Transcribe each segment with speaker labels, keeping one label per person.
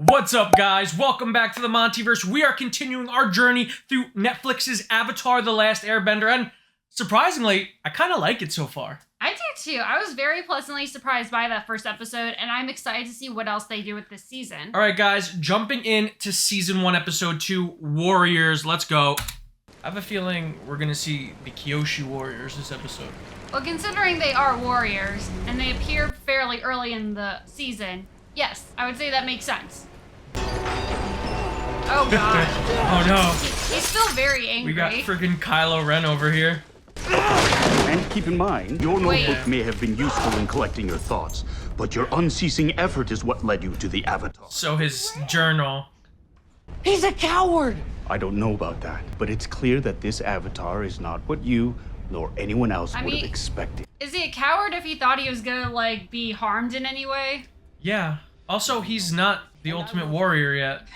Speaker 1: What's up, guys? Welcome back to the MontyVerse. We are continuing our journey through Netflix's Avatar: The Last Airbender, and surprisingly, I kind of like it so far.
Speaker 2: I do too. I was very pleasantly surprised by that first episode, and I'm excited to see what else they do with this season.
Speaker 1: All right, guys, jumping in to Season 1, Episode 2, Warriors. Let's go. I have a feeling we're going to see the Kyoshi Warriors this episode.
Speaker 2: Well, considering they are warriors, and they appear fairly early in the season, yes, I would say that makes sense. Oh, God.
Speaker 1: Oh, no.
Speaker 2: He's still very angry.
Speaker 1: We got freaking Kylo Ren over here.
Speaker 3: And keep in mind, your notebook may have been useful in collecting your thoughts, but your unceasing effort is what led you to the Avatar.
Speaker 1: So his journal.
Speaker 4: He's a coward!
Speaker 3: I don't know about that, but it's clear that this Avatar is not what you, nor anyone else would have expected.
Speaker 2: Is he a coward if he thought he was gonna, like, be harmed in any way?
Speaker 1: Yeah. Also, he's not the ultimate warrior yet.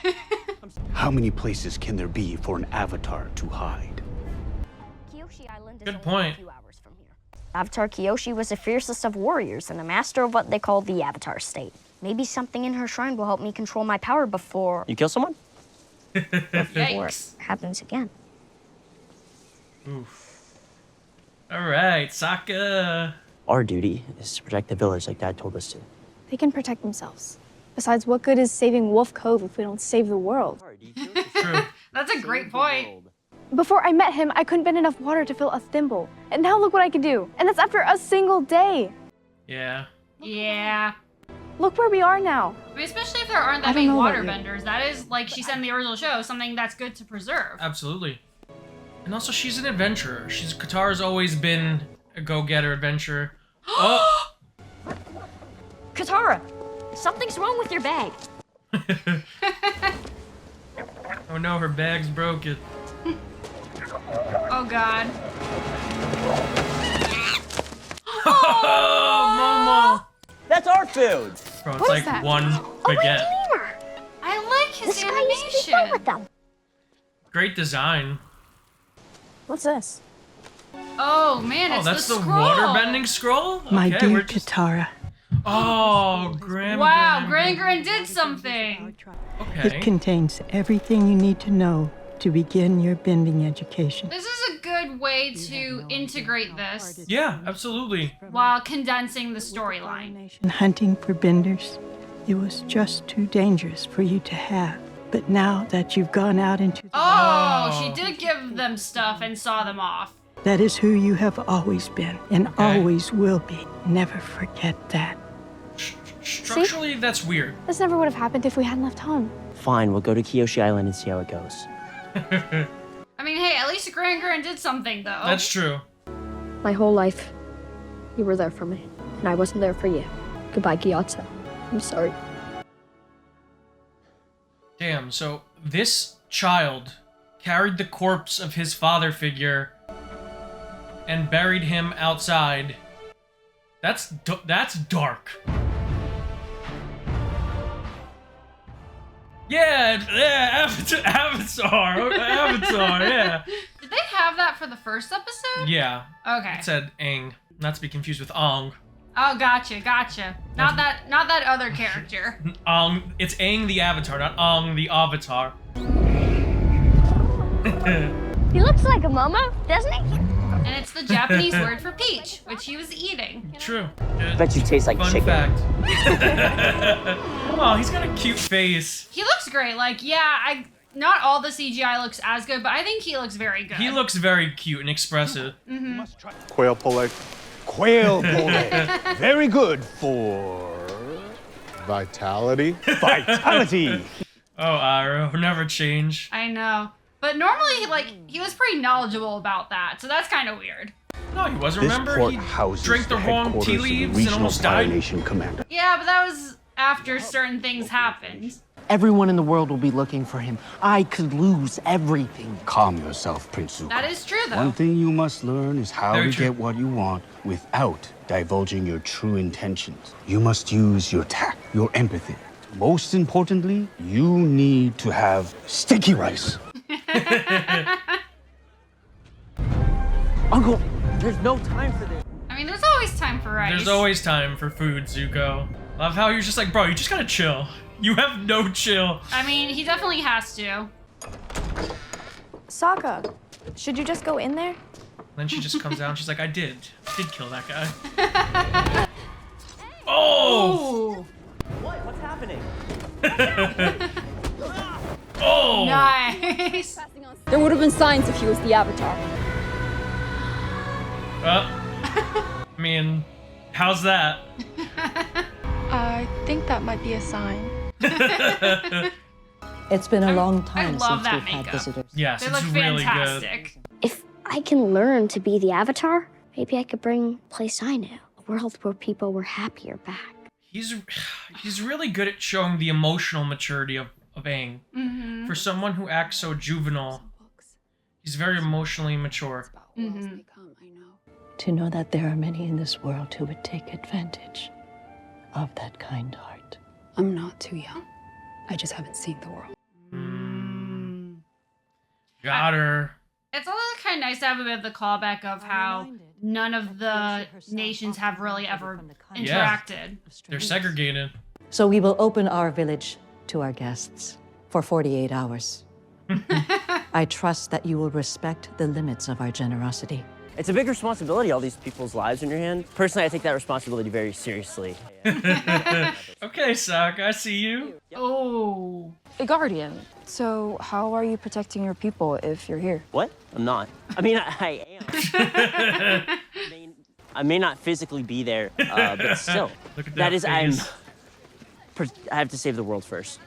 Speaker 3: How many places can there be for an Avatar to hide?
Speaker 1: Good point.
Speaker 5: Avatar Kyoshi was the fiercest of warriors and a master of what they call the Avatar state. Maybe something in her shrine will help me control my power before...
Speaker 4: You kill someone?
Speaker 5: Before it happens again.
Speaker 1: Oof. Alright, Sokka.
Speaker 4: Our duty is to protect the village like Dad told us to.
Speaker 6: They can protect themselves. Besides, what good is saving Wolf Cove if we don't save the world?
Speaker 1: True.
Speaker 2: That's a great point.
Speaker 6: Before I met him, I couldn't bend enough water to fill a thimble. And now look what I can do. And that's after a single day.
Speaker 1: Yeah.
Speaker 2: Yeah.
Speaker 6: Look where we are now.
Speaker 2: I mean, especially if there aren't that many waterbenders. That is, like she said in the original show, something that's good to preserve.
Speaker 1: Absolutely. And also, she's an adventurer. Katara's always been a go-getter adventurer. Oh!
Speaker 5: Katara, something's wrong with your bag.
Speaker 1: Oh no, her bag's broken.
Speaker 2: Oh, God.
Speaker 1: Oh, Momo!
Speaker 4: That's our food!
Speaker 1: Bro, it's
Speaker 6: What
Speaker 1: like
Speaker 6: is that?
Speaker 1: one baguette.
Speaker 2: I like his
Speaker 5: This guy used to be fun
Speaker 2: animation.
Speaker 5: with them.
Speaker 1: Great design.
Speaker 6: What's this?
Speaker 2: Oh, man,
Speaker 1: Oh,
Speaker 2: it's
Speaker 1: that's the
Speaker 2: scroll.
Speaker 1: waterbending scroll?
Speaker 7: My
Speaker 1: Okay,
Speaker 7: dear
Speaker 1: we're just...
Speaker 7: Katara,
Speaker 1: Oh, Grandma.
Speaker 2: Wow, Gran did something.
Speaker 1: Okay.
Speaker 7: it contains everything you need to know to begin your bending education.
Speaker 2: This is a good way to integrate this
Speaker 1: Yeah, absolutely.
Speaker 2: while condensing the storyline.
Speaker 7: And hunting for benders, it was just too dangerous for you to have. But now that you've gone out into the
Speaker 2: Oh, she did give them stuff and saw them off.
Speaker 7: that is who you have always been and always will be. Never forget that.
Speaker 1: Structurally, that's weird.
Speaker 6: This never would have happened if we hadn't left home.
Speaker 4: Fine, we'll go to Kyoshi Island and see how it goes.
Speaker 2: I mean, hey, at least Gran did something, though.
Speaker 1: That's true.
Speaker 8: My whole life, you were there for me, and I wasn't there for you. Goodbye, Gyatso. I'm sorry.
Speaker 1: Damn, so this child carried the corpse of his father figure and buried him outside. That's dark. Yeah, Avatar, yeah.
Speaker 2: Did they have that for the first episode?
Speaker 1: Yeah,
Speaker 2: Okay.
Speaker 1: it said Aang, not to be confused with Aang.
Speaker 2: Oh, gotcha. Not that other character.
Speaker 1: Aang, it's Aang the Avatar, not Aang the Avatar.
Speaker 5: He looks like a momo, doesn't he?
Speaker 2: And it's the Japanese word for peach, which he was eating.
Speaker 1: True.
Speaker 4: Bet you taste like
Speaker 1: Fun
Speaker 4: chicken.
Speaker 1: fact. Oh, he's got a cute face.
Speaker 2: He looks great. Like, yeah, not all the CGI looks as good, but I think he looks very good.
Speaker 1: He looks very cute and expressive.
Speaker 3: Quail pole. Quail pole. Very good for...
Speaker 9: Vitality.
Speaker 3: Vitality.
Speaker 1: Oh, Iroh, never change.
Speaker 2: I know. But normally, like, he was pretty knowledgeable about that, so that's kind of weird.
Speaker 1: No, he wasn't.
Speaker 3: This
Speaker 1: Remember,
Speaker 3: port
Speaker 1: he
Speaker 3: houses
Speaker 1: drank the wrong
Speaker 3: headquarters
Speaker 1: tea
Speaker 3: of the
Speaker 1: leaves and
Speaker 3: Regional
Speaker 1: almost
Speaker 3: Fire
Speaker 1: died.
Speaker 3: Nation Commander.
Speaker 2: Yeah, but that was after certain things happened.
Speaker 4: Everyone in the world will be looking for him. I could lose everything.
Speaker 3: Calm yourself, Prince Zuko.
Speaker 2: That is true, though.
Speaker 3: One thing you must learn is how
Speaker 1: Very
Speaker 3: to
Speaker 1: true.
Speaker 3: get what you want without divulging your true intentions. You must use your tact, your empathy. Most importantly, you need to have sticky rice.
Speaker 4: Uncle, there's no time for this.
Speaker 2: I mean, there's always time for rice.
Speaker 1: There's always time for food, Zuko. Love how you're just like, bro, you just gotta chill. You have no chill.
Speaker 2: I mean, he definitely has to.
Speaker 6: Sokka, should you just go in there?
Speaker 1: Then she just comes out and she's like, I did kill that guy. Oh!
Speaker 10: What's happening?
Speaker 1: Oh!
Speaker 2: Nice.
Speaker 8: There would have been signs if he was the Avatar.
Speaker 1: I mean, how's that?
Speaker 6: I think that might be a sign.
Speaker 11: It's been a long time
Speaker 2: I love
Speaker 11: since
Speaker 2: that
Speaker 11: we've had
Speaker 2: makeup.
Speaker 11: visitors.
Speaker 1: Yes,
Speaker 2: They
Speaker 1: it's
Speaker 2: look
Speaker 1: really
Speaker 2: fantastic.
Speaker 5: If I can learn to be the Avatar, maybe I could bring a place I knew, a world where people were happier back.
Speaker 1: He's really good at showing the emotional maturity of Aang.
Speaker 2: Mm-hmm.
Speaker 1: For someone who acts so juvenile, he's very emotionally mature.
Speaker 2: Mm-hmm.
Speaker 11: To know that there are many in this world who would take advantage of that kind heart.
Speaker 12: I'm not too young. I just haven't seen the world.
Speaker 1: Got her.
Speaker 2: It's also kind of nice to have a bit of the callback of how none of the nations have really ever interacted.
Speaker 1: They're segregated.
Speaker 11: So we will open our village to our guests for 48 hours. I trust that you will respect the limits of our generosity.
Speaker 10: It's a big responsibility, all these people's lives in your hand. Personally, I take that responsibility very seriously.
Speaker 1: Okay, Sokka, I see you.
Speaker 2: Oh.
Speaker 12: A guardian. So how are you protecting your people if you're here?
Speaker 10: What? I'm not. I mean, I am. I may not physically be there, but still.
Speaker 1: Look at
Speaker 10: that is, I
Speaker 1: face.
Speaker 10: have to save the world first.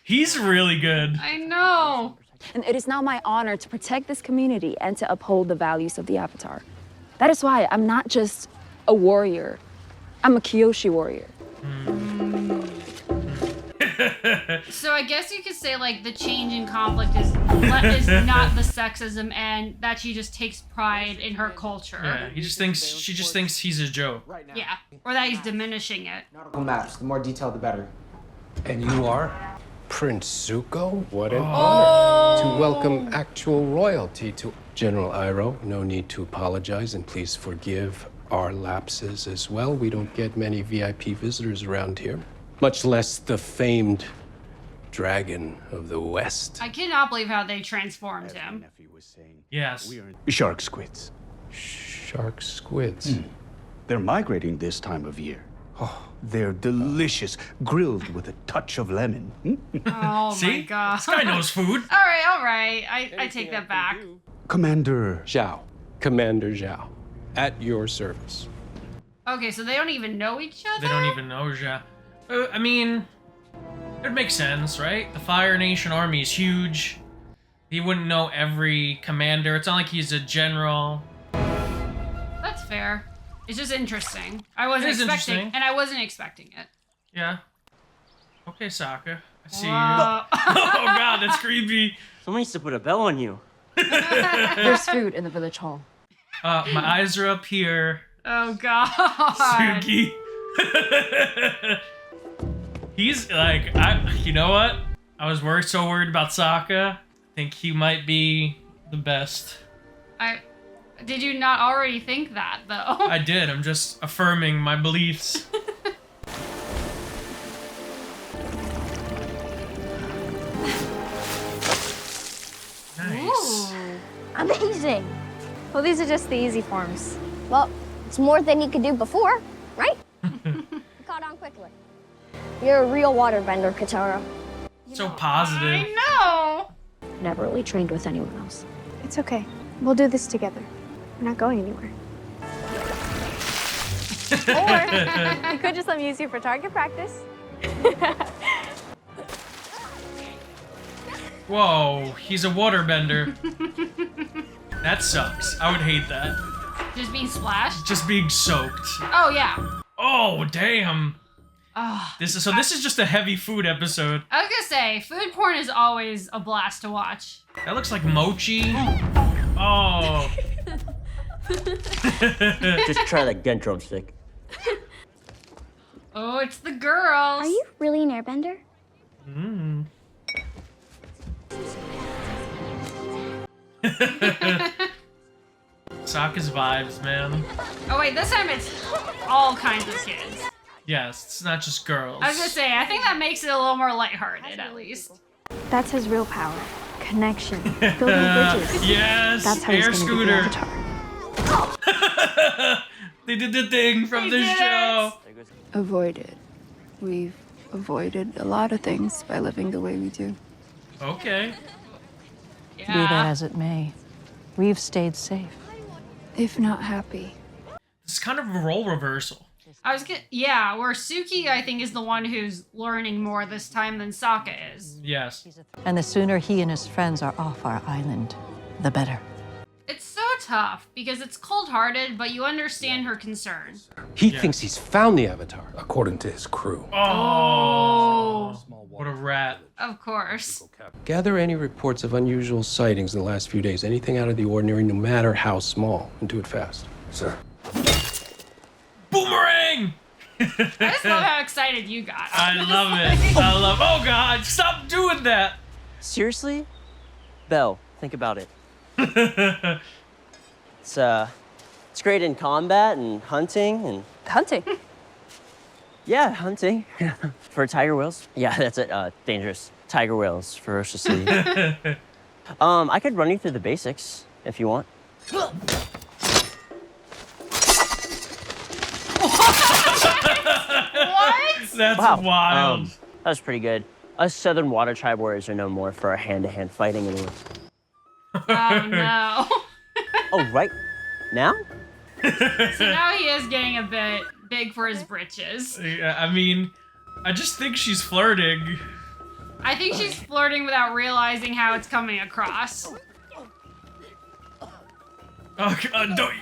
Speaker 1: He's really good.
Speaker 2: I know.
Speaker 12: And it is now my honor to protect this community and to uphold the values of the Avatar. That is why I'm not just a warrior. I'm a Kyoshi warrior.
Speaker 2: So I guess you could say like the change in conflict is not the sexism, and that she just takes pride in her culture.
Speaker 1: Yeah, she just thinks he's a joke.
Speaker 2: Yeah, or that he's diminishing it.
Speaker 13: Nautical maps, the more detailed the better.
Speaker 14: And you are? Prince Zuko? What an honor to welcome actual royalty to General Iroh. No need to apologize, and please forgive our lapses as well. We don't get many VIP visitors around here, much less the famed Dragon of the West.
Speaker 2: I cannot believe how they transformed him.
Speaker 1: Yes.
Speaker 3: Shark squids.
Speaker 14: Shark squids.
Speaker 3: They're migrating this time of year. Oh, they're delicious, grilled with a touch of lemon.
Speaker 2: Oh
Speaker 1: See?
Speaker 2: my god.
Speaker 1: This guy knows food.
Speaker 2: All right. I take that back.
Speaker 3: Commander
Speaker 14: Zhao. Commander Zhao. At your service.
Speaker 2: Okay, so they don't even know each other?
Speaker 1: They don't even know Ja. I mean, it makes sense, right? The Fire Nation army is huge. He wouldn't know every commander. It's not like he's a general.
Speaker 2: That's fair. It's just interesting. I wasn't expecting, and I wasn't expecting it.
Speaker 1: Yeah. Okay, Sokka. I see you.
Speaker 2: Whoa.
Speaker 1: Oh god, that's creepy.
Speaker 10: Someone needs to put a bell on you.
Speaker 12: There's food in the village hall.
Speaker 1: My eyes are up here.
Speaker 2: Oh god.
Speaker 1: Suki. He's like, you know what? I was so worried about Sokka. I think he might be the best.
Speaker 2: Did you not already think that, though?
Speaker 1: I did. I'm just affirming my beliefs. Nice.
Speaker 2: Ooh.
Speaker 5: Amazing. Well, these are just the easy forms. Well, it's more than you could do before, right? You caught on quickly. You're a real waterbender, Katara.
Speaker 1: So positive.
Speaker 2: I know.
Speaker 5: Never really trained with anyone else.
Speaker 6: It's okay. We'll do this together. We're not going anywhere. Or you could just let me use you for target practice.
Speaker 1: Whoa, he's a waterbender. That sucks. I would hate that.
Speaker 2: Just being splashed?
Speaker 1: Just being soaked.
Speaker 2: Oh, yeah.
Speaker 1: Oh, damn.
Speaker 2: Oh,
Speaker 1: This is just a heavy food episode.
Speaker 2: I was gonna say, food porn is always a blast to watch.
Speaker 1: That looks like mochi. Oh.
Speaker 10: Just try that gun drumstick.
Speaker 2: Oh, it's the girls.
Speaker 5: Are you really an airbender?
Speaker 1: Mm. Sokka's vibes, man.
Speaker 2: Oh, wait, this time it's all kinds of kids.
Speaker 1: Yes, it's not just girls.
Speaker 2: I was gonna say, I think that makes it a little more lighthearted, at least.
Speaker 6: That's his real power. Connection. Building bridges.
Speaker 1: Yes,
Speaker 6: That's how
Speaker 1: air
Speaker 6: he's gonna be the
Speaker 1: scooter.
Speaker 6: Avatar.
Speaker 1: They did the thing from the show.
Speaker 15: Avoided. We've avoided a lot of things by living the way we do.
Speaker 1: Okay.
Speaker 11: Be that as it may, we've stayed safe.
Speaker 15: If not happy.
Speaker 1: It's kind of a role reversal.
Speaker 2: Yeah, where Suki, I think, is the one who's learning more this time than Sokka is.
Speaker 1: Yes.
Speaker 11: And the sooner he and his friends are off our island, the better.
Speaker 2: It's so tough because it's cold-hearted, but you understand her concern.
Speaker 14: He thinks he's found the Avatar, according to his crew.
Speaker 2: Oh.
Speaker 1: What a rat.
Speaker 2: Of course.
Speaker 14: Gather any reports of unusual sightings in the last few days. Anything out of the ordinary, no matter how small. And do it fast. Sir.
Speaker 1: Boomerang!
Speaker 2: I just love how excited you got.
Speaker 1: I love it. I love. Oh God! Stop doing that.
Speaker 10: Seriously? Belle, think about it. It's great in combat and hunting and...
Speaker 12: Hunting?
Speaker 10: Yeah, hunting. For tiger whales. Yeah, that's it. Dangerous. Tiger whales, ferociously. I could run you through the basics, if you want.
Speaker 2: What?
Speaker 1: That's
Speaker 10: Wow.
Speaker 1: wild.
Speaker 10: That was pretty good. Us Southern Water Tribe warriors are known more for our hand-to-hand fighting anyway.
Speaker 2: Oh, no.
Speaker 10: Oh, right. Now?
Speaker 2: So now he is getting a bit big for his britches.
Speaker 1: Yeah, I mean, I just think she's flirting.
Speaker 2: I think she's flirting without realizing how it's coming across.
Speaker 1: Oh God! Don't,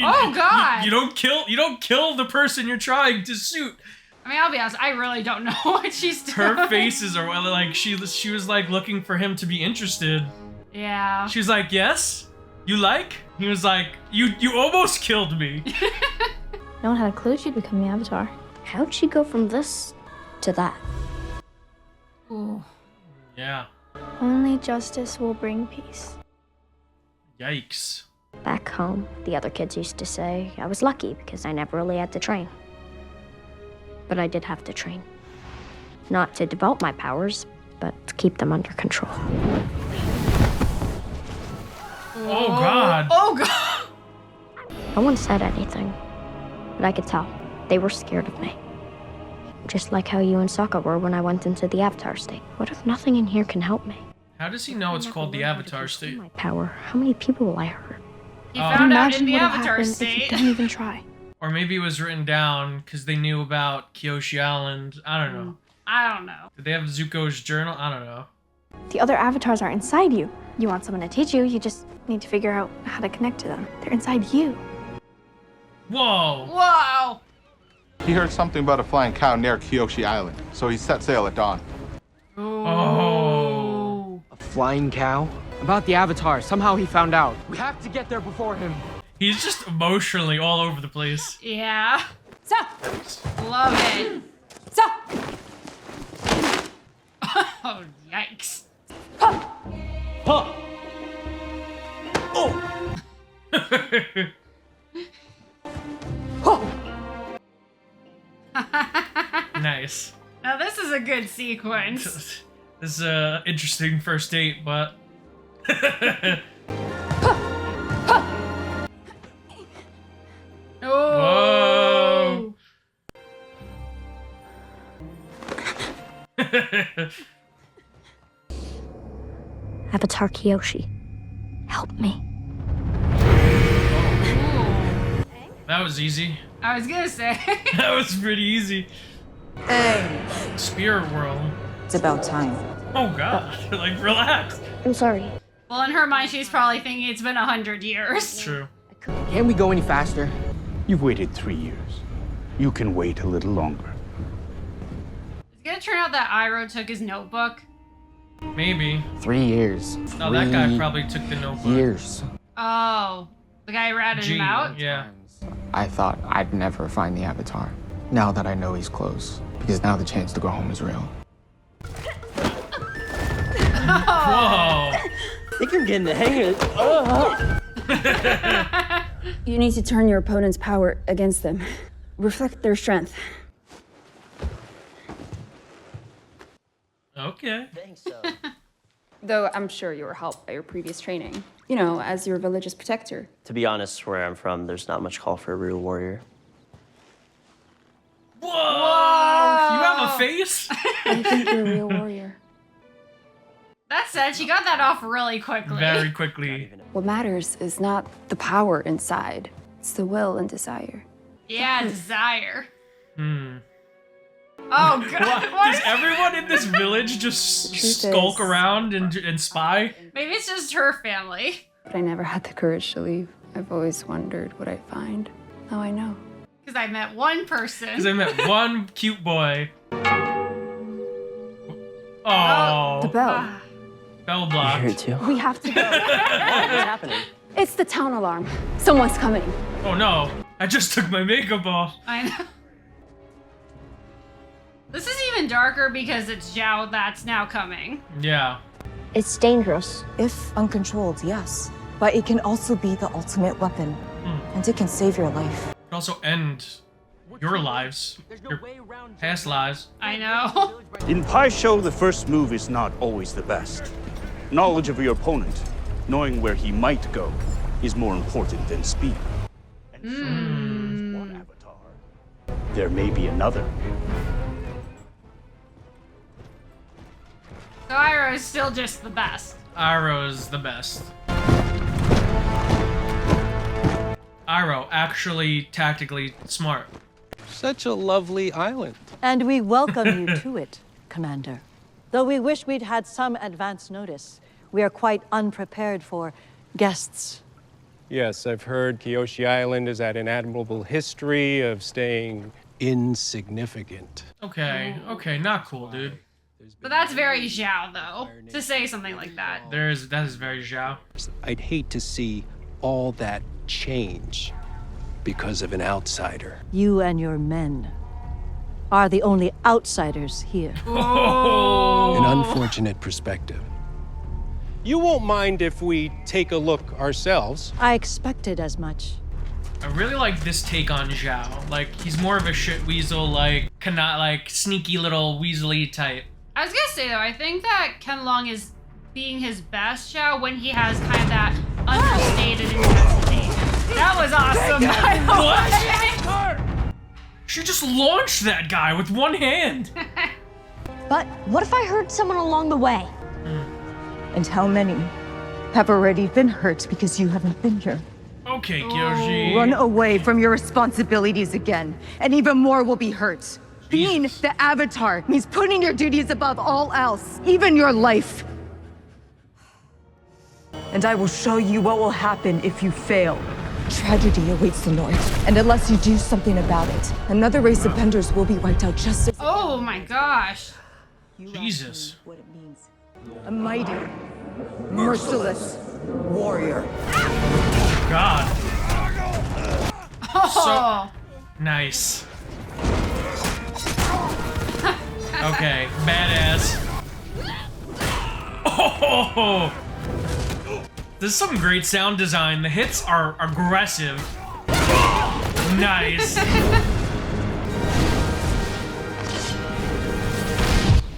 Speaker 2: Oh, God.
Speaker 1: You don't kill the person you're trying to shoot.
Speaker 2: I mean, I'll be honest, I really don't know what she's doing.
Speaker 1: Her faces are like she was like looking for him to be interested.
Speaker 2: Yeah.
Speaker 1: She was like, "Yes, you like?" He was like, "You almost killed me."
Speaker 8: No one had a clue she'd become the Avatar. How'd she go from this to that?
Speaker 2: Ooh.
Speaker 1: Yeah.
Speaker 6: Only justice will bring peace.
Speaker 1: Yikes.
Speaker 5: Back home, the other kids used to say I was lucky because I never really had to train. But I did have to train. Not to develop my powers, but to keep them under control.
Speaker 1: Oh God.
Speaker 2: Oh God.
Speaker 5: No one said anything, but I could tell. They were scared of me. Just like how you and Sokka were when I went into the Avatar state. What if nothing in here can help me?
Speaker 1: How does he know it's called the Avatar state?
Speaker 5: My power. How many people will I hurt?
Speaker 2: He found out in the Avatar
Speaker 6: If you
Speaker 2: state.
Speaker 6: don't even try.
Speaker 1: Or maybe it was written down because they knew about Kyoshi Island. I don't know.
Speaker 2: I don't know.
Speaker 1: Did they have Zuko's journal? I don't know.
Speaker 6: The other avatars are inside you. You want someone to teach you, you just need to figure out how to connect to them. They're inside you.
Speaker 1: Whoa.
Speaker 2: Whoa.
Speaker 9: He heard something about a flying cow near Kyoshi Island, so he set sail at dawn.
Speaker 1: Oh.
Speaker 13: A flying cow? About the Avatar, somehow he found out. We have to get there before him.
Speaker 1: He's just emotionally all over the place.
Speaker 2: Yeah. So. Love it. So. Oh, yikes.
Speaker 10: Huh. Oh.
Speaker 1: Nice.
Speaker 2: Now this is a good sequence.
Speaker 1: This is a interesting first date, but
Speaker 2: Oh.
Speaker 1: whoa.
Speaker 5: Avatar Kyoshi, help me.
Speaker 1: That was easy.
Speaker 2: I was gonna say.
Speaker 1: That was pretty easy.
Speaker 4: Aang.
Speaker 1: Spirit world.
Speaker 4: It's about time.
Speaker 1: Oh God. Like, relax.
Speaker 5: I'm sorry.
Speaker 2: Well, in her mind, she's probably thinking it's been 100 years.
Speaker 1: True.
Speaker 13: Can't we go any faster?
Speaker 3: You've waited 3 years. You can wait a little longer.
Speaker 2: It's gonna turn out that Iroh took his notebook.
Speaker 1: Maybe.
Speaker 13: 3 years.
Speaker 1: No, that guy probably took the notebook.
Speaker 13: Years.
Speaker 2: Oh. The guy ratted him out?
Speaker 1: Yeah.
Speaker 13: I thought I'd never find the Avatar. Now that I know he's close. Because now the chance to go home is real.
Speaker 1: Whoa.
Speaker 10: I think I'm getting the hang of it.
Speaker 12: You need to turn your opponent's power against them. Reflect their strength.
Speaker 1: Okay.
Speaker 10: Thanks, so.
Speaker 12: Though I'm sure you were helped by your previous training. You know, as your village's protector.
Speaker 10: To be honest, where I'm from, there's not much call for a real warrior.
Speaker 1: Whoa! You have a face?
Speaker 12: I think you're a real warrior.
Speaker 2: That said, she got that off really quickly.
Speaker 1: Very quickly.
Speaker 12: What matters is not the power inside. It's the will and desire.
Speaker 2: Yeah, desire.
Speaker 1: Hmm.
Speaker 2: Oh god. What?
Speaker 1: Does everyone in this village just skulk around and spy?
Speaker 2: Maybe it's just her family.
Speaker 12: But I never had the courage to leave. I've always wondered what I'd find. Now I know.
Speaker 2: Because I met one person.
Speaker 1: Because I met one cute boy. Oh.
Speaker 12: The bell.
Speaker 1: Bell blocked.
Speaker 10: Here too.
Speaker 12: We have to go.
Speaker 10: What's happening?
Speaker 12: It's the town alarm. Someone's coming.
Speaker 1: Oh no. I just took my makeup off.
Speaker 2: I know. This is even darker because it's Zhao that's now coming.
Speaker 1: Yeah.
Speaker 5: It's dangerous.
Speaker 16: If uncontrolled, yes. But it can also be the ultimate weapon. And it can save your life.
Speaker 1: It can also end your lives. Your past lives.
Speaker 2: I know.
Speaker 3: In Pie Show, the first move is not always the best. Knowledge of your opponent, knowing where he might go, is more important than speed. One avatar. There may be another.
Speaker 2: So Iroh is still just the best.
Speaker 1: Iroh's the best. Iroh, actually tactically smart.
Speaker 14: Such a lovely island.
Speaker 11: And we welcome you to it, Commander. Though we wish we'd had some advance notice, we are quite unprepared for guests.
Speaker 14: Yes, I've heard Kyoshi Island has had an admirable history of staying insignificant.
Speaker 1: Okay, not cool, dude.
Speaker 2: But that's very Zhao, though, to say something like that.
Speaker 1: That is very Zhao.
Speaker 14: I'd hate to see all that change because of an outsider.
Speaker 11: You and your men are the only outsiders here.
Speaker 1: Oh.
Speaker 14: An unfortunate perspective. You won't mind if we take a look ourselves.
Speaker 11: I expected as much.
Speaker 1: I really like this take on Zhao. Like, he's more of a shit weasel, like, sneaky little weaselly type.
Speaker 2: I was gonna say, though, I think that Ken Long is being his best Zhao when he has kind of that understated intensity. That was awesome.
Speaker 1: What? She just launched that guy with one hand.
Speaker 8: But what if I hurt someone along the way?
Speaker 16: And how many have already been hurt because you haven't been here?
Speaker 1: Okay, Kyoshi.
Speaker 16: Run away from your responsibilities again, and even more will be hurt. Being the Avatar means putting your duties above all else, even your life. And I will show you what will happen if you fail. Tragedy awaits the North, and unless you do something about it, another race of benders will be wiped out just as—
Speaker 2: Oh my gosh.
Speaker 1: Jesus.
Speaker 16: What it means. A mighty, merciless warrior.
Speaker 1: God.
Speaker 2: Oh.
Speaker 1: So nice. Okay, badass. Oh, this is some great sound design. The hits are aggressive. Nice.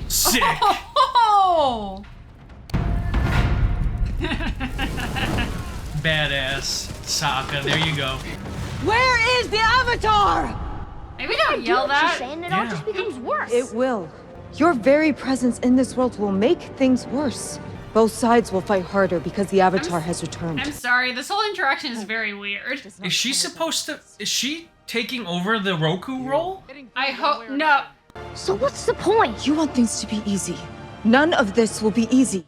Speaker 1: Sick.
Speaker 2: Oh.
Speaker 1: Badass. Sokka, there you go.
Speaker 16: Where is the Avatar?
Speaker 2: Maybe don't yell that.
Speaker 5: And it all just becomes worse.
Speaker 16: It will. Your very presence in this world will make things worse. Both sides will fight harder because the Avatar has returned.
Speaker 2: I'm sorry, this whole interaction is very weird.
Speaker 1: Is she supposed to... Is she taking over the Roku role?
Speaker 2: I hope... No.
Speaker 5: So what's the point?
Speaker 16: You want things to be easy. None of this will be easy.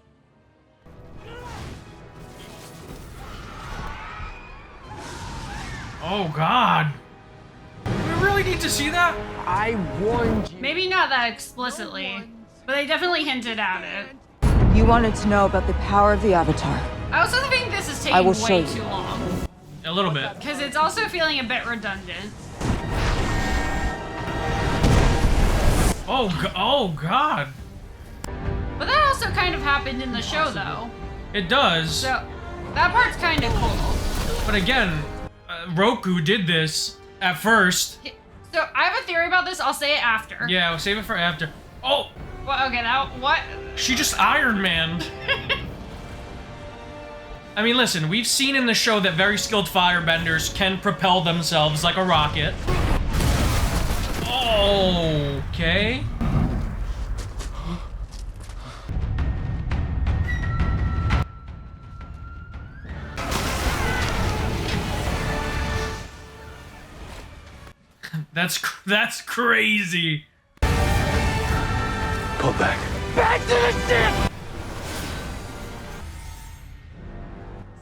Speaker 1: Oh, God. We really need to see that?
Speaker 14: I warned you.
Speaker 2: Maybe not that explicitly, but they definitely hinted at it.
Speaker 16: You wanted to know about the power of the Avatar.
Speaker 2: I also think this is
Speaker 16: I will
Speaker 2: taking
Speaker 16: show
Speaker 2: way
Speaker 16: you.
Speaker 2: too long.
Speaker 1: A little bit.
Speaker 2: Because it's also feeling a bit redundant.
Speaker 1: Oh, God.
Speaker 2: But that also kind of happened in the show, though.
Speaker 1: It does.
Speaker 2: So, that part's kind of cool.
Speaker 1: But again, Roku did this at first.
Speaker 2: So, I have a theory about this. I'll say it after.
Speaker 1: Yeah, we'll save it for after. Oh,
Speaker 2: Well, okay, what?
Speaker 1: She just Iron Man. I mean, listen, we've seen in the show that very skilled firebenders can propel themselves like a rocket. Okay. That's crazy.
Speaker 14: Pull back.
Speaker 2: Back to the ship!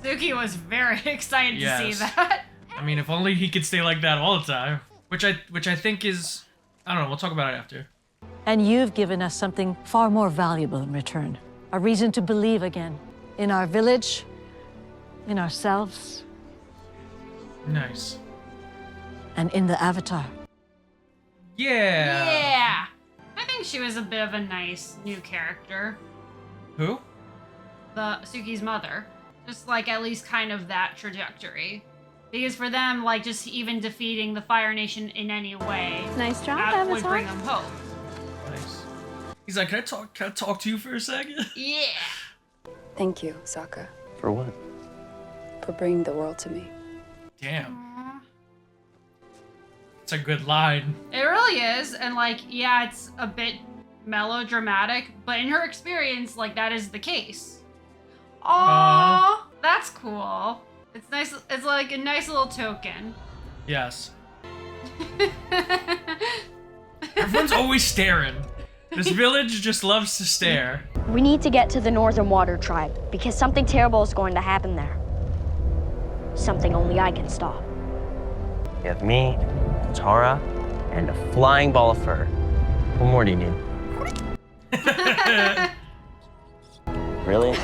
Speaker 2: Suki was very excited to see that.
Speaker 1: I mean, if only he could stay like that all the time. Which I think is, I don't know, we'll talk about it after.
Speaker 11: And you've given us something far more valuable in return. A reason to believe again. In our village, in ourselves.
Speaker 1: Nice.
Speaker 11: And in the Avatar.
Speaker 1: Yeah.
Speaker 2: Yeah. I think she was a bit of a nice new character.
Speaker 1: Who?
Speaker 2: The Suki's mother. Just like at least kind of that trajectory. Because for them, like just even defeating the Fire Nation in any way,
Speaker 6: nice job,
Speaker 2: that would
Speaker 6: Avatar.
Speaker 2: bring them hope.
Speaker 1: Nice. He's like, can I talk to you for a second?
Speaker 2: Yeah.
Speaker 15: Thank you, Sokka,
Speaker 10: For what?
Speaker 15: for bringing the world to me.
Speaker 1: Damn. It's a good line.
Speaker 2: It really is, and like, yeah, it's a bit melodramatic, but in her experience, like that is the case. Aww, that's cool. It's nice. It's like a nice little token.
Speaker 1: Yes. Everyone's always staring. This village just loves to stare.
Speaker 5: We need to get to the Northern Water Tribe because something terrible is going to happen there. Something only I can stop.
Speaker 10: You have me, Katara, and a flying ball of fur. What more do you need? Really? I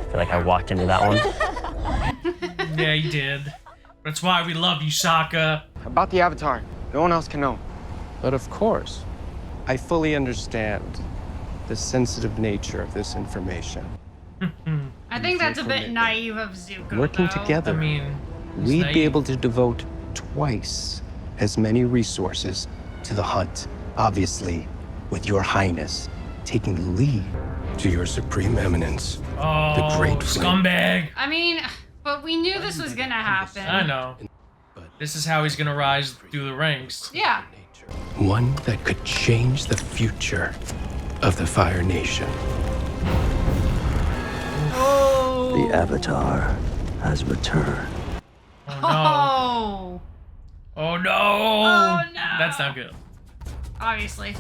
Speaker 10: feel like I walked into that one.
Speaker 1: Yeah, you did. That's why we love you, Sokka.
Speaker 13: About the Avatar, no one else can know.
Speaker 14: But of course, I fully understand the sensitive nature of this information.
Speaker 2: I think that's a bit naive of Zuko.
Speaker 14: Working
Speaker 2: though.
Speaker 14: together,
Speaker 1: I mean, it's
Speaker 14: we'd
Speaker 1: naive.
Speaker 14: be able to devote twice as many resources to the hunt. Obviously, with your highness taking the lead. To your supreme eminence,
Speaker 1: Oh,
Speaker 14: the great flame.
Speaker 1: scumbag.
Speaker 2: I mean, but we knew this was gonna happen.
Speaker 1: I know. This is how he's gonna rise through the ranks.
Speaker 2: Yeah.
Speaker 14: One that could change the future of the Fire Nation.
Speaker 2: Oh.
Speaker 10: The Avatar has returned.
Speaker 2: Oh.
Speaker 1: Oh no!
Speaker 2: Oh no!
Speaker 1: That's not good.
Speaker 2: Obviously.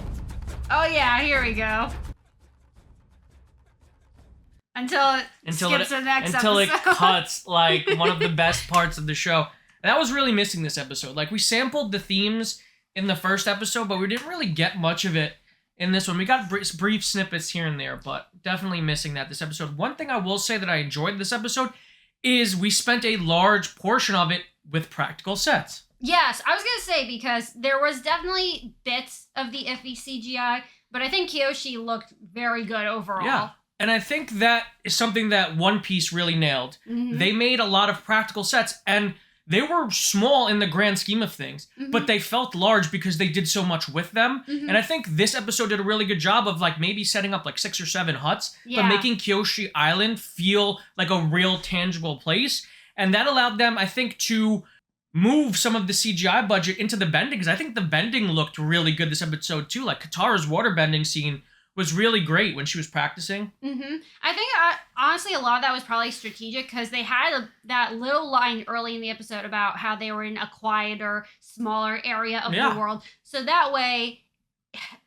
Speaker 2: Oh yeah, here we go. Until it skips the next
Speaker 1: until
Speaker 2: episode.
Speaker 1: it cuts like one of the best parts of the show. And that was really missing this episode. Like we sampled the themes in the first episode, but we didn't really get much of it in this one. We got brief snippets here and there, but definitely missing that this episode. One thing I will say that I enjoyed this episode is we spent a large portion of it with practical sets.
Speaker 2: Yes, I was gonna say because there was definitely bits of the iffy CGI, but I think Kyoshi looked very good overall.
Speaker 1: Yeah. And I think that is something that One Piece really nailed.
Speaker 2: Mhm.
Speaker 1: They made a lot of practical sets, and they were small in the grand scheme of things, but they felt large because they did so much with them.
Speaker 2: Mhm.
Speaker 1: And I think this episode did a really good job of like maybe setting up like 6 or 7 huts,
Speaker 2: Yeah.
Speaker 1: but making Kyoshi Island feel like a real tangible place. And that allowed them, I think, to move some of the CGI budget into the bending, because I think the bending looked really good this episode too. Like Katara's water bending scene was really great when she was practicing.
Speaker 2: I think honestly a lot of that was probably strategic because they had that little line early in the episode about how they were in a quieter, smaller area of
Speaker 1: Yeah.
Speaker 2: the world. So that way,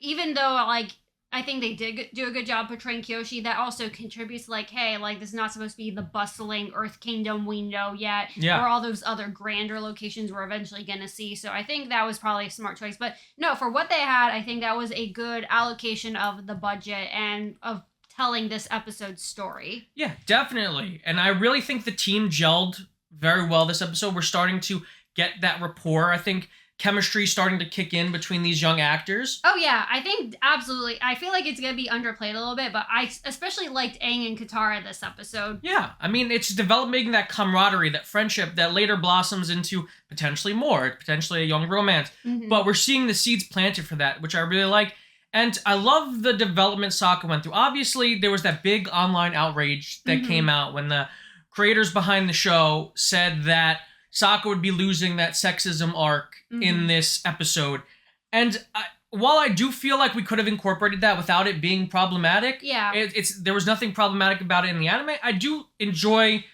Speaker 2: even though like I think they did do a good job portraying Kyoshi, that also contributes like, hey, like this is not supposed to be the bustling Earth Kingdom we know yet,
Speaker 1: Yeah.
Speaker 2: or all those other grander locations we're eventually gonna see. So I think that was probably a smart choice. But no, for what they had, I think that was a good allocation of the budget and of telling this episode's story.
Speaker 1: Yeah, definitely. And I really think the team gelled very well this episode. We're starting to get that rapport. I think chemistry starting to kick in between these young actors.
Speaker 2: Oh yeah, I think absolutely. I feel like it's gonna be underplayed a little bit, but I especially liked Aang and Katara this episode.
Speaker 1: Yeah, I mean, it's developing that camaraderie, that friendship that later blossoms into potentially more, potentially a young romance.
Speaker 2: Mhm.
Speaker 1: But we're seeing the seeds planted for that, which I really like. And I love the development Sokka went through. Obviously, there was that big online outrage that came out when the creators behind the show said that Sokka would be losing that sexism arc in this episode. And while I do feel like we could have incorporated that without it being problematic, there was nothing problematic about it in the anime. I do enjoy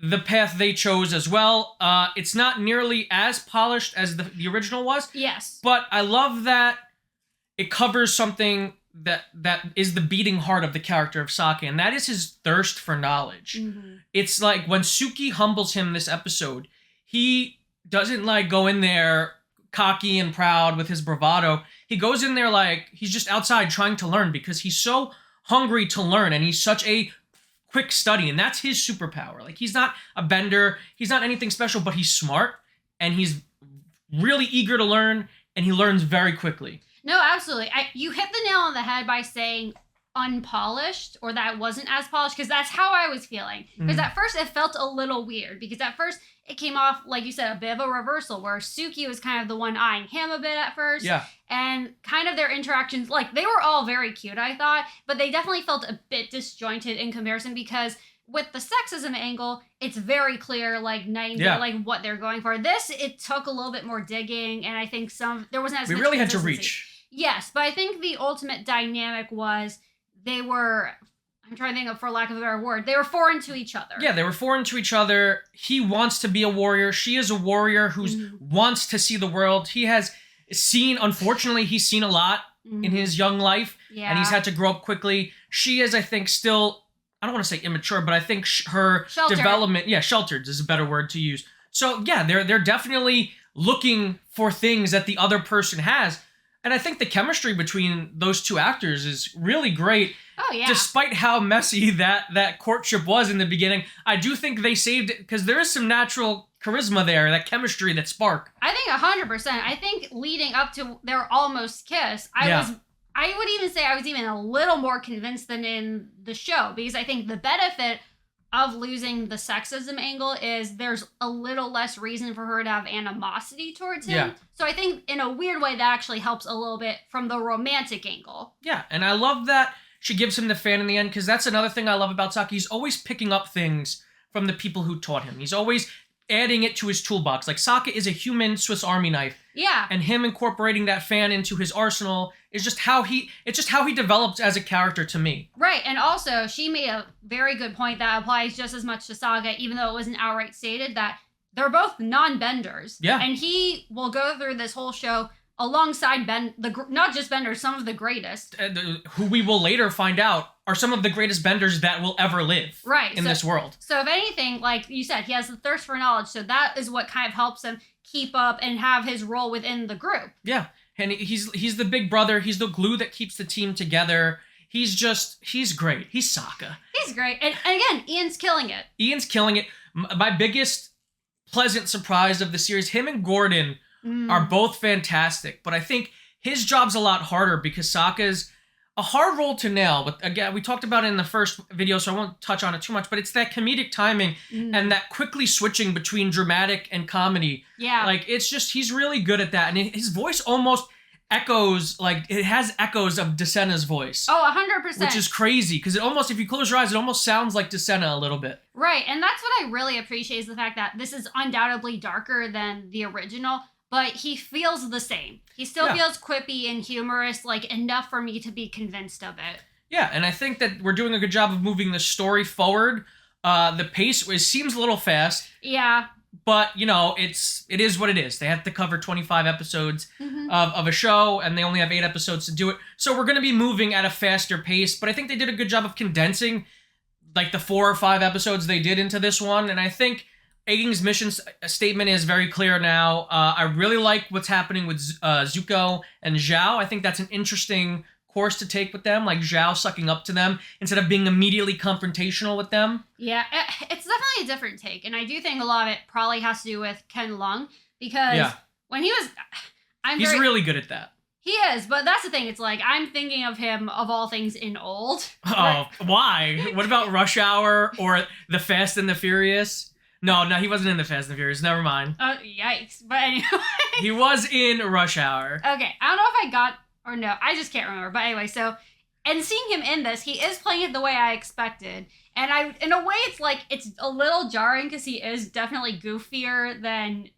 Speaker 1: the path they chose as well. It's not nearly as polished as the original was.
Speaker 2: Yes.
Speaker 1: But I love that it covers something that is the beating heart of the character of Sokka, and that is his thirst for knowledge. It's like when Suki humbles him this episode, he doesn't like go in there cocky and proud with his bravado. He goes in there like he's just outside trying to learn because he's so hungry to learn, and he's such a quick study, and that's his superpower. Like, he's not a bender, he's not anything special, but he's smart, and he's really eager to learn, and he learns very quickly.
Speaker 2: No, absolutely. You hit the nail on the head by saying unpolished, or that it wasn't as polished, because that's how I was feeling. Because at first it felt a little weird, because at first it came off, like you said, a bit of a reversal, where Suki was kind of the one eyeing him a bit at first.
Speaker 1: Yeah.
Speaker 2: And kind of their interactions, like, they were all very cute, I thought, but they definitely felt a bit disjointed in comparison, because with the sexism angle, it's very clear, like, like what they're going for. This, it took a little bit more digging, and I think there wasn't as much
Speaker 1: we really had to
Speaker 2: consistency.
Speaker 1: reach.
Speaker 2: Yes, but I think the ultimate dynamic was they were, I'm trying to think of, for lack of a better word, they were foreign to each other.
Speaker 1: Yeah, they were foreign to each other. He wants to be a warrior. She is a warrior who wants to see the world. He has seen, unfortunately, he's seen a lot in his young life, and he's had to grow up quickly. She is, I think, still, I don't want to say immature, but I think her development, sheltered is a better word to use. So yeah, they're definitely looking for things that the other person has. And I think the chemistry between those two actors is really great.
Speaker 2: Oh, yeah.
Speaker 1: Despite how messy that courtship was in the beginning, I do think they saved it because there is some natural charisma there, that chemistry, that spark.
Speaker 2: I think 100%. I think leading up to their almost kiss, I would even say I was even a little more convinced than in the show, because I think the benefit of losing the sexism angle is there's a little less reason for her to have animosity towards him.
Speaker 1: Yeah.
Speaker 2: So I think in a weird way that actually helps a little bit from the romantic angle.
Speaker 1: Yeah, and I love that she gives him the fan in the end, because that's another thing I love about Sokka. He's always picking up things from the people who taught him. He's always adding it to his toolbox. Like, Sokka is a human Swiss Army knife.
Speaker 2: Yeah.
Speaker 1: And him incorporating that fan into his arsenal is just how he develops as a character to me.
Speaker 2: Right, and also she made a very good point that applies just as much to Sokka, even though it wasn't outright stated, that they're both non-benders.
Speaker 1: Yeah.
Speaker 2: And he will go through this whole show alongside not just benders, some of the greatest.
Speaker 1: Who we will later find out are some of the greatest benders that will ever live in this world.
Speaker 2: So if anything, like you said, he has the thirst for knowledge, so that is what kind of helps him keep up and have his role within the group.
Speaker 1: Yeah, and he's the big brother. He's the glue that keeps the team together. He's great. He's Sokka.
Speaker 2: He's great. And again, Ian's killing it.
Speaker 1: Ian's killing it. My biggest pleasant surprise of the series, him and Gordon are both fantastic, but I think his job's a lot harder because Sokka's a hard role to nail. But again, we talked about it in the first video, so I won't touch on it too much, but it's that comedic timing and that quickly switching between dramatic and comedy.
Speaker 2: Yeah.
Speaker 1: Like, it's just, he's really good at that. And his voice almost echoes, like, it has echoes of Descena's voice.
Speaker 2: Oh, 100%.
Speaker 1: Which is crazy, because it almost, if you close your eyes, it almost sounds like Descena a little bit.
Speaker 2: Right, and that's what I really appreciate, is the fact that this is undoubtedly darker than the original, but he feels the same. He still feels quippy and humorous, like, enough for me to be convinced of it.
Speaker 1: Yeah, and I think that we're doing a good job of moving the story forward. The pace seems a little fast.
Speaker 2: Yeah.
Speaker 1: But, you know, it is what it is. They have to cover 25 episodes of a show, and they only have 8 episodes to do it. So we're going to be moving at a faster pace, but I think they did a good job of condensing, like, the 4 or 5 episodes they did into this one, and I think Aang's mission statement is very clear now. I really like what's happening with Zuko and Zhao. I think that's an interesting course to take with them, like Zhao sucking up to them instead of being immediately confrontational with them.
Speaker 2: Yeah, it's definitely a different take, and I do think a lot of it probably has to do with Ken Lung, because when he was...
Speaker 1: He's really good at that.
Speaker 2: He is, but that's the thing. It's like, I'm thinking of him, of all things, in old.
Speaker 1: Oh, why? What about Rush Hour or The Fast and the Furious? No, he wasn't in The Fast and the Furious. Never mind.
Speaker 2: Yikes. But anyway.
Speaker 1: He was in Rush Hour.
Speaker 2: Okay, I don't know if I got Or no, I just can't remember. But anyway, so, and seeing him in this, he is playing it the way I expected. And in a way, it's like, it's a little jarring because he is definitely goofier than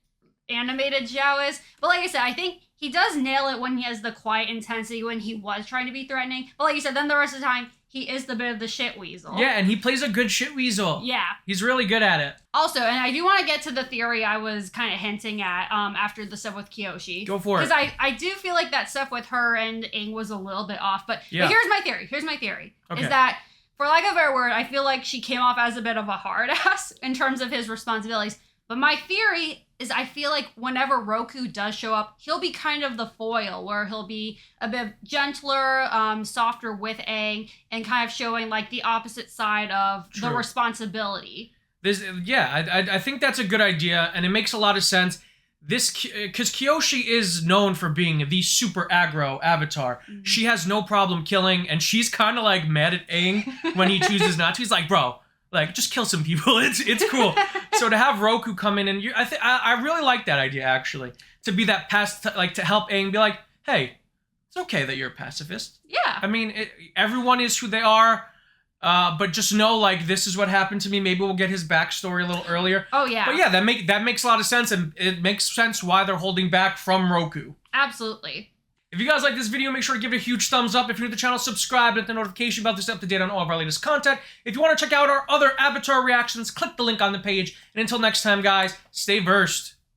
Speaker 2: animated Zhao is. But like I said, I think he does nail it when he has the quiet intensity when he was trying to be threatening. But like you said, then the rest of the time, he is the bit of the shit weasel.
Speaker 1: Yeah, and he plays a good shit weasel.
Speaker 2: Yeah.
Speaker 1: He's really good at it.
Speaker 2: Also, and I do want to get to the theory I was kind of hinting at after the stuff with Kyoshi.
Speaker 1: Go for it.
Speaker 2: Because I do feel like that stuff with her and Aang was a little bit off. But here's my theory.
Speaker 1: Okay.
Speaker 2: Is that, for lack of a better word, I feel like she came off as a bit of a hard ass in terms of his responsibilities. But my theory is I feel like whenever Roku does show up, he'll be kind of the foil, where he'll be a bit gentler, softer with Aang, and kind of showing like the opposite side of the responsibility.
Speaker 1: I think that's a good idea, and it makes a lot of sense. Because Kyoshi is known for being the super aggro avatar. Mm-hmm. She has no problem killing, and she's kind of like mad at Aang when he chooses not to. He's like, bro, like, just kill some people. It's cool. So to have Roku come in, and I really like that idea, actually. To be that to help Aang be like, hey, it's okay that you're a pacifist.
Speaker 2: Yeah.
Speaker 1: I mean, everyone is who they are, but just know, like, this is what happened to me. Maybe we'll get his backstory a little earlier.
Speaker 2: Oh, yeah.
Speaker 1: But yeah, that makes a lot of sense, and it makes sense why they're holding back from Roku.
Speaker 2: Absolutely.
Speaker 1: If you guys like this video, make sure to give it a huge thumbs up. If you're new to the channel, subscribe and hit the notification bell to stay up to date on all of our latest content. If you want to check out our other Avatar reactions, click the link on the page. And until next time, guys, stay versed.